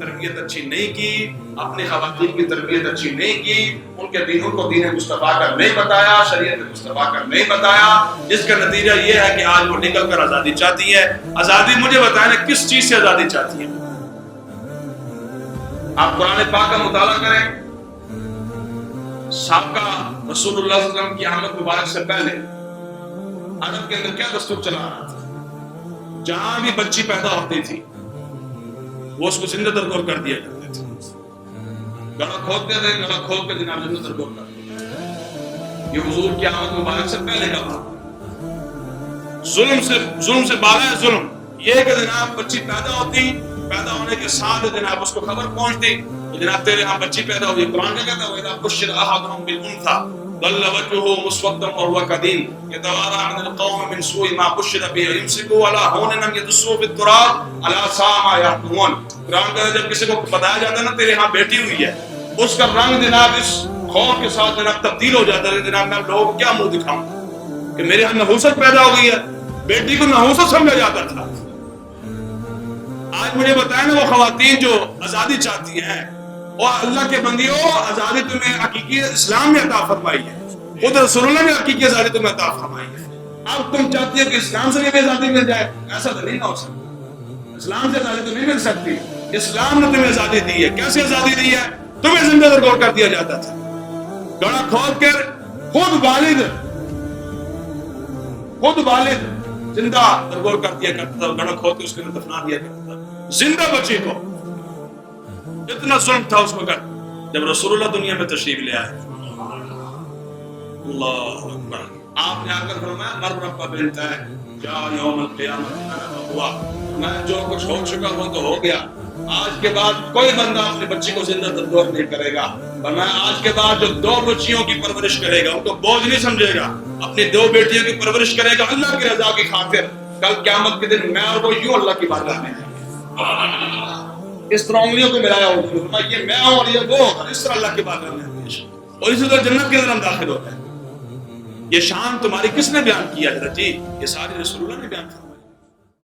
تربیت اچھی نہیں کی، اپنے خواتین کی تربیت اچھی نہیں کی، ان کے دینوں کو دین مصطفیٰ کا نہیں بتایا، شریعت مصطفیٰ کا نہیں بتایا، جس کا نتیجہ یہ ہے کہ آج وہ نکل کر آزادی چاہتی ہے۔ آزادی مجھے بتائیں نا کس چیز سے آزادی چاہتی ہے؟ آپ قرآن پاک کا مطالعہ کریں، سابقہ رسول اللہ صلی اللہ علیہ وسلم کی آمد مبارک سے پہلے عرب کے اندر کیا دستور چلا رہا تھا؟ جہاں بھی بچی پیدا ہوتی تھی وہ اس کو زندہ درگور کر دیا کرتے تھے، گلا کھودتے تھے، گلا کھود کے جناب زندہ درگور کرتے تھے۔ یہ حضور کی آمد مبارک سے پہلے کا بات۔ ظلم سے بالا ہے ظلم یہ کہ جناب بچی پیدا ہوتی، پیدا ہونے کے ساتھ جناب اس کو خبر پہنچتی تو جناب تیرے ہاں بچی پیدا ہوئی، قرآن کیا کہتا ہے وَإِذَا بُشِّرَ أَحَدُهُم بِالْأُنثىٰ ظل وجهه مسودا وهو كظيم يتوارى من القوم من سوء ما بشر به يمسكه على هون لم يدسه في التراب الا ساء ما يحكمون۔ قرآن کا جب کسی کو بتایا جاتا ہے نا تیرے ہاں بیٹی ہوئی ہے، اس کا رنگ جناب اس خوف کے ساتھ جناب تبدیل ہو جاتا ہے، جناب میں لوگوں کو کیا منہ دکھاؤں کہ میرے ہاں نحوست پیدا ہو گئی ہے۔ بیٹی کو نحوست سمجھا جاتا تھا۔ آج مجھے بتائیں نا وہ خواتین جو آزادی چاہتی ہیں، اور اللہ کے بندیوں آزادی تمہیں حقیقی اسلام نے عطا فرمائی ہے، خود رسول اللہ نے حقیقی آزادی تمہیں عطا فرمائی ہے۔ اب تم چاہتی ہو کہ اسلام سے بھی آزادی مل جائے، ایسا تو نہیں ہو سکتا۔ اسلام سے آزادی تو نہیں مل سکتی، اسلام نے تمہیں آزادی دی ہے۔ کیسے آزادی دی ہے؟ تمہیں زندہ درگور کر دیا جاتا تھا، گڑا کھود کر خود والد زندہ درگور کر دیا کرتا تھا، گڑا کھود کے اس کے اندر دفنا دیا کرتا تھا زندہ بچی کو۔ اتنا ظلم تھا اس وقت جب رسول اللہ دنیا میں تشریف لے آئے۔ اللہ اکبر۔ آپ نے آ کر فرمایا مر رب بنتا ہے کیا یوم القیامت ہوا، میں جو کچھ ہو چکا وہ تو ہو گیا، آج کے بعد کوئی بندہ اپنے بچی کو زندہ درگور نہیں کرے گا، فرمایا آج کے بعد جو 2 بچیوں کی پرورش کرے گا ان کو بوجھ نہیں سمجھے گا، اپنی 2 بیٹیوں کی پرورش کرے گا اللہ کی رضا کی خاطر، کل قیامت کے دن میں اور وہ یوں اللہ کی بارگاہ میں اس طرح انگلیوں کو ملایا ہوگا، یہ میں ہوں اور یہ وہ ہوگا، اس طرح اللہ کے بارگاہ میں اور اسی طرح جنت کے اندر ہم داخل ہوتے ہیں۔ یہ شان تمہاری کس نے بیان کیا حضرت جی؟ یہ ساری رسول اللہ نے بیان کیا۔